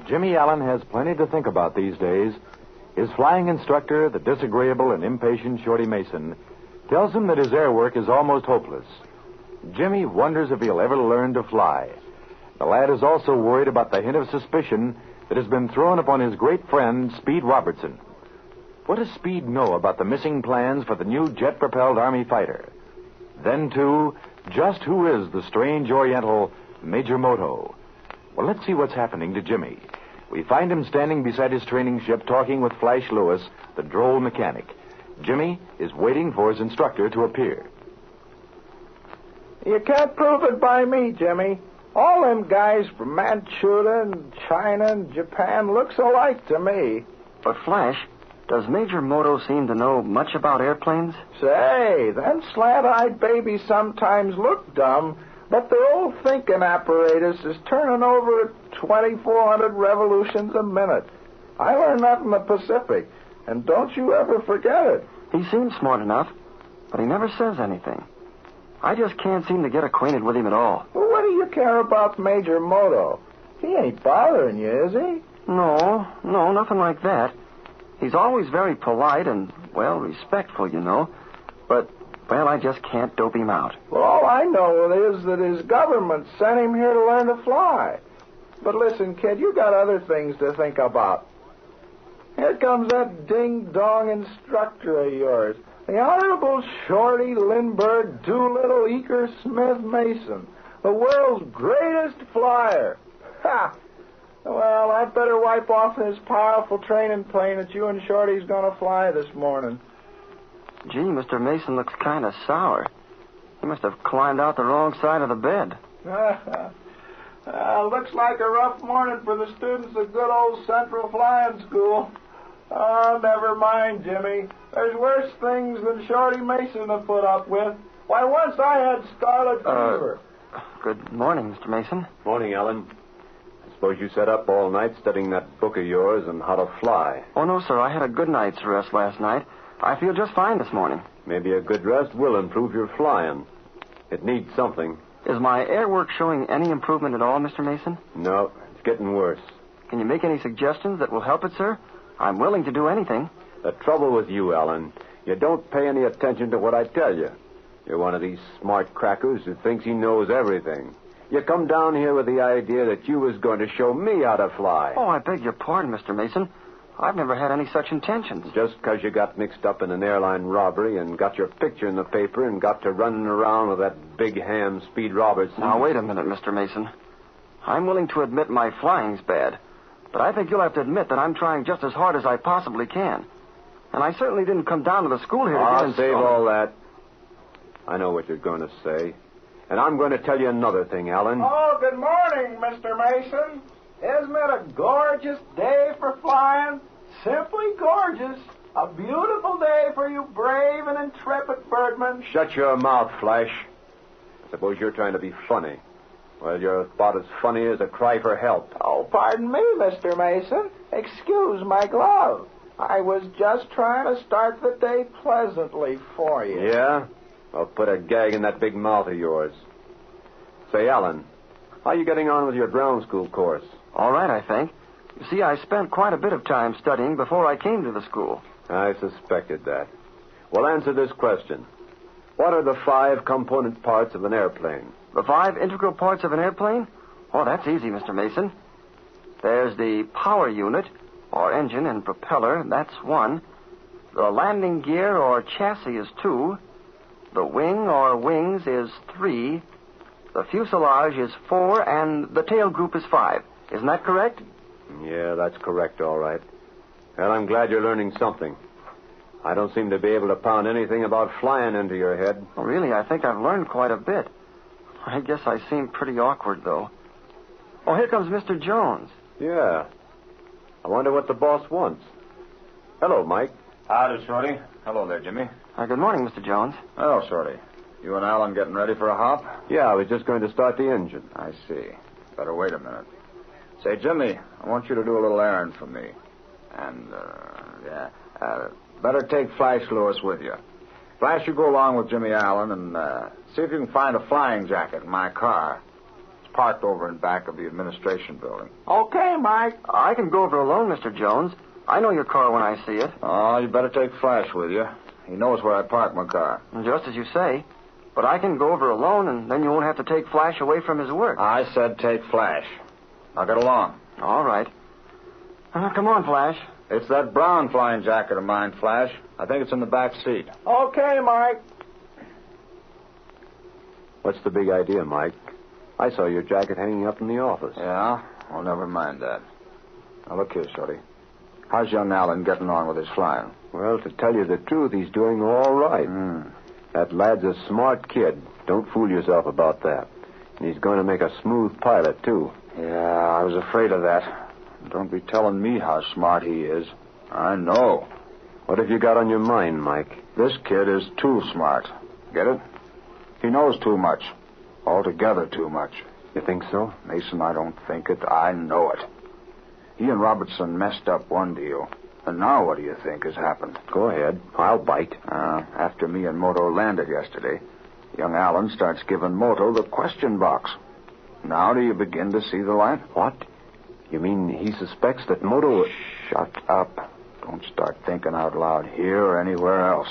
Jimmy Allen has plenty to think about these days. His flying instructor, the disagreeable and impatient Shorty Mason, tells him that his air work is almost hopeless. Jimmy wonders if he'll ever learn to fly. The lad is also worried about the hint of suspicion that has been thrown upon his great friend, Speed Robertson. What does Speed know about the missing plans for the new jet-propelled Army fighter? Then, too, just who is the strange Oriental Major Moto? Well, let's see what's happening to Jimmy. We find him standing beside his training ship talking with Flash Lewis, the droll mechanic. Jimmy is waiting for his instructor to appear. You can't prove it by me, Jimmy. All them guys from Manchuria and China and Japan looks alike to me. But, Flash, does Major Moto seem to know much about airplanes? Say, them slant-eyed babies sometimes look dumb, but their old thinking apparatus is turning over at 2,400 revolutions a minute. I learned that in the Pacific, and don't you ever forget it. He seems smart enough, but he never says anything. I just can't seem to get acquainted with him at all. Well, what do you care about Major Moto? He ain't bothering you, is he? No, nothing like that. He's always very polite and, well, respectful, you know. But, well, I just can't dope him out. Well, all I know is that his government sent him here to learn to fly. But listen, kid, you got other things to think about. Here comes that ding-dong instructor of yours, the Honorable Shorty Lindbergh Doolittle Eaker Smith Mason, the world's greatest flyer. Ha! Well, I'd better wipe off this powerful training plane that you and Shorty's going to fly this morning. Gee, Mr. Mason looks kind of sour. He must have climbed out the wrong side of the bed. Looks like a rough morning for the students of good old Central Flying School. Oh, never mind, Jimmy. There's worse things than Shorty Mason to put up with. Why, once I had scarlet fever. Good morning, Mr. Mason. Morning, Allen. I suppose you sat up all night studying that book of yours on how to fly. Oh, no, sir. I had a good night's rest last night. I feel just fine this morning. Maybe a good rest will improve your flying. It needs something. Is my air work showing any improvement at all, Mr. Mason? No, it's getting worse. Can you make any suggestions that will help it, sir? I'm willing to do anything. The trouble with you, Allen, you don't pay any attention to what I tell you. You're one of these smart crackers who thinks he knows everything. You come down here with the idea that you was going to show me how to fly. Oh, I beg your pardon, Mr. Mason. I've never had any such intentions. Just because you got mixed up in an airline robbery and got your picture in the paper and got to running around with that big ham Speed Robertson. Now, wait a minute, Mr. Mason. I'm willing to admit my flying's bad, but I think you'll have to admit that I'm trying just as hard as I possibly can. And I certainly didn't come down to the school here to get I'll save all that. I know what you're going to say. And I'm going to tell you another thing, Allen. Oh, good morning, Mr. Mason. Isn't it a gorgeous day for flying? Simply gorgeous. A beautiful day for you brave and intrepid birdmen. Shut your mouth, Flash. Suppose you're trying to be funny. Well, you're about as funny as a cry for help. Oh, pardon me, Mr. Mason. Excuse my glove. I was just trying to start the day pleasantly for you. Yeah? I'll put a gag in that big mouth of yours. Say, Allen, how are you getting on with your ground school course? All right, I think. You see, I spent quite a bit of time studying before I came to the school. I suspected that. Well, answer this question. What are the 5 component parts of an airplane? The 5 integral parts of an airplane? Oh, that's easy, Mr. Mason. There's the power unit, or engine and propeller. That's 1. The landing gear, or chassis, is 2. The wing, or wings, is 3. The fuselage is 4, and the tail group is 5. Isn't that correct? Yeah, that's correct, all right. Well, I'm glad you're learning something. I don't seem to be able to pound anything about flying into your head. Oh, really, I think I've learned quite a bit. I guess I seem pretty awkward, though. Oh, here comes Mr. Jones. Yeah. I wonder what the boss wants. Hello, Mike. Howdy, Shorty. Hello there, Jimmy. Good morning, Mr. Jones. Hello, Shorty. You and Alan getting ready for a hop? Yeah, I was just going to start the engine. I see. Better wait a minute. Say, Jimmy, I want you to do a little errand for me. And, better take Flash Lewis with you. Flash, you go along with Jimmy Allen and see if you can find a flying jacket in my car. It's parked over in back of the administration building. Okay, Mike. I can go over alone, Mr. Jones. I know your car when I see it. Oh, you better take Flash with you. He knows where I park my car. Just as you say. But I can go over alone, and then you won't have to take Flash away from his work. I said take Flash. Now get along. All right. Come on, Flash. It's that brown flying jacket of mine, Flash. I think it's in the back seat. Okay, Mike. What's the big idea, Mike? I saw your jacket hanging up in the office. Yeah? Well, never mind that. Now, look here, Shorty. How's young Allen getting on with his flying? Well, to tell you the truth, he's doing all right. That lad's a smart kid. Don't fool yourself about that. And he's going to make a smooth pilot, too. Yeah, I was afraid of that. Don't be telling me how smart he is. I know. What have you got on your mind, Mike? This kid is too smart. Get it? He knows too much. Altogether too much. You think so? Mason, I don't think it. I know it. He and Robertson messed up one deal. And now what do you think has happened? Go ahead. I'll bite. After me and Moto landed yesterday, young Allen starts giving Moto the question box. Now do you begin to see the light? What? You mean he suspects that Moto... Shut up. Don't start thinking out loud here or anywhere else.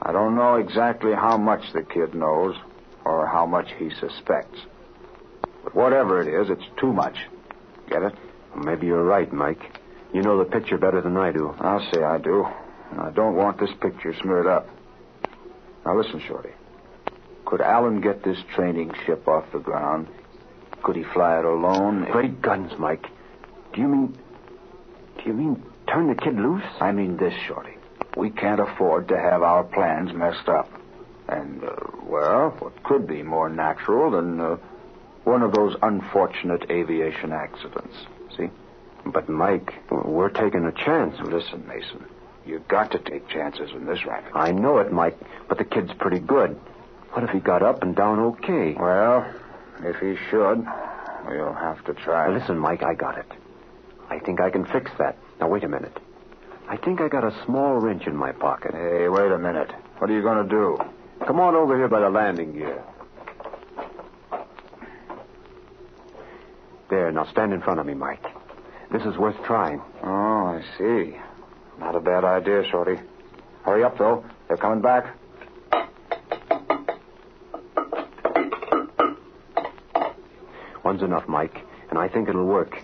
I don't know exactly how much the kid knows or how much he suspects. But whatever it is, it's too much. Get it? Maybe you're right, Mike. You know the picture better than I do. I'll say I do. And I don't want this picture smeared up. Now listen, Shorty. Could Allen get this training ship off the ground? Could he fly it alone? Great guns, Mike. Do you mean turn the kid loose? I mean this, Shorty. We can't afford to have our plans messed up. And, what could be more natural than one of those unfortunate aviation accidents? See? But, Mike, we're taking a chance. Listen, Mason, you've got to take chances in this racket. I know it, Mike, but the kid's pretty good. What if he got up and down okay? Well, if he should, we'll have to try. Listen, Mike, I got it. I think I can fix that. Now, wait a minute. I think I got a small wrench in my pocket. Hey, wait a minute. What are you going to do? Come on over here by the landing gear. There, now stand in front of me, Mike. This is worth trying. Oh, I see. Not a bad idea, Shorty. Hurry up, though. They're coming back. One's enough, Mike, and I think it'll work.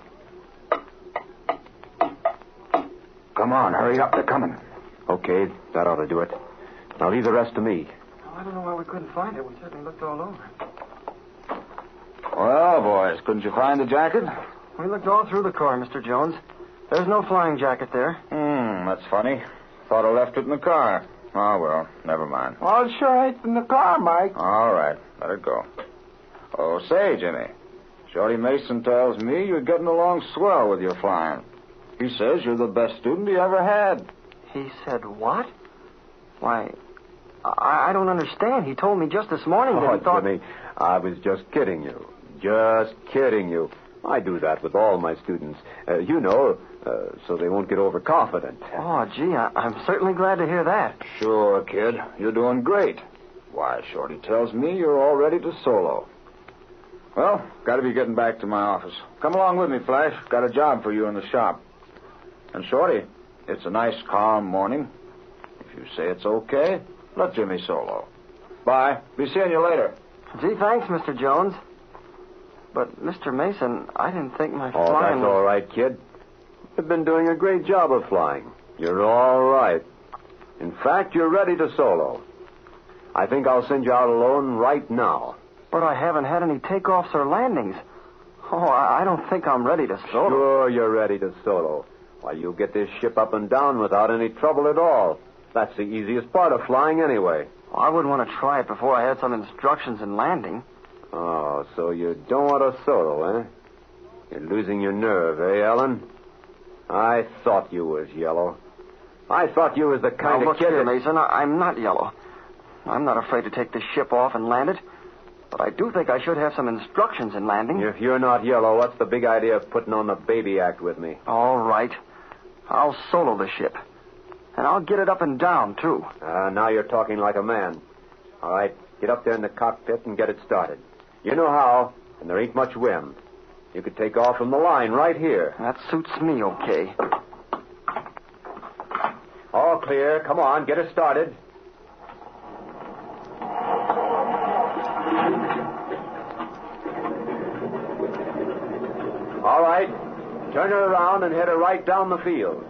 Come on, hurry up. They're coming. Okay, that ought to do it. Now leave the rest to me. I don't know why we couldn't find it. We certainly looked all over. Well, boys, couldn't you find the jacket? We looked all through the car, Mr. Jones. There's no flying jacket there. That's funny. Thought I left it in the car. Oh, well, never mind. Well, it sure ain't in the car, Mike. All right, let it go. Oh, say, Jimmy, Shorty Mason tells me you're getting along swell with your flying. He says you're the best student he ever had. He said what? Why, I don't understand. He told me just this morning that he thought... Jimmy, I was just kidding you. Just kidding you. I do that with all my students. So they won't get overconfident. Oh, gee, I'm certainly glad to hear that. Sure, kid. You're doing great. Why, Shorty tells me you're all ready to solo. Well, got to be getting back to my office. Come along with me, Flash. Got a job for you in the shop. And, Shorty, it's a nice, calm morning. If you say it's okay, let Jimmy solo. Bye. Be seeing you later. Gee, thanks, Mr. Jones. But, Mr. Mason, I didn't think my Oh, flying... that's all right, kid. You've been doing a great job of flying. You're all right. In fact, you're ready to solo. I think I'll send you out alone right now. But I haven't had any takeoffs or landings. Oh, I don't think I'm ready to solo. Sure, you're ready to solo. Why, you'll get this ship up and down without any trouble at all. That's the easiest part of flying anyway. I wouldn't want to try it before I had some instructions in landing. Oh, so you don't want to solo, eh? You're losing your nerve, eh, Ellen? I thought you was yellow. I thought you was the kind Now, of look kid here, that... Mason, I'm not yellow. I'm not afraid to take this ship off and land it. But I do think I should have some instructions in landing. If you're not yellow, what's the big idea of putting on the baby act with me? All right. I'll solo the ship. And I'll get it up and down, too. Now you're talking like a man. All right, get up there in the cockpit and get it started. You know how. and there ain't much wind. You could take off from the line right here. That suits me okay. All clear. Come on, get us started. All right. Turn her around and head her right down the field.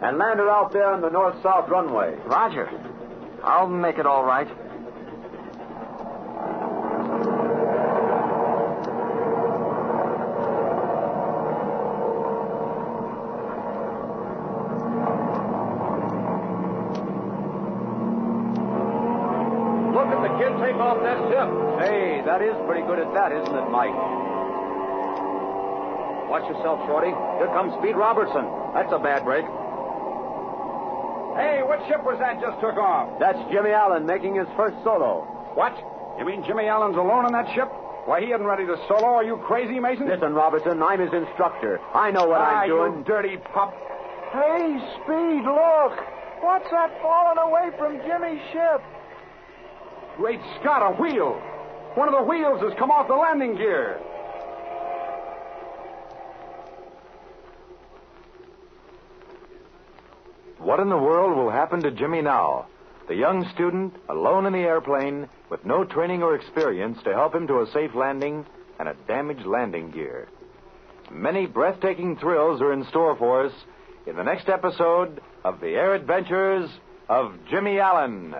And land her out there on the north-south runway. Roger. I'll make it all right. Look at the kid take off that ship. Hey, that is pretty good at that, isn't it, Mike? Watch yourself, Shorty. Here comes Speed Robertson. That's a bad break. Hey, what ship was that just took off? That's Jimmy Allen making his first solo. What? You mean Jimmy Allen's alone on that ship? Why, he isn't ready to solo. Are you crazy, Mason? Listen, Robertson, I'm his instructor. I know what I'm doing. You dirty pup. Hey, Speed, look. What's that falling away from Jimmy's ship? Great Scott, a wheel. One of the wheels has come off the landing gear. What in the world will happen to Jimmy now? The young student, alone in the airplane, with no training or experience to help him to a safe landing and a damaged landing gear. Many breathtaking thrills are in store for us in the next episode of The Air Adventures of Jimmy Allen.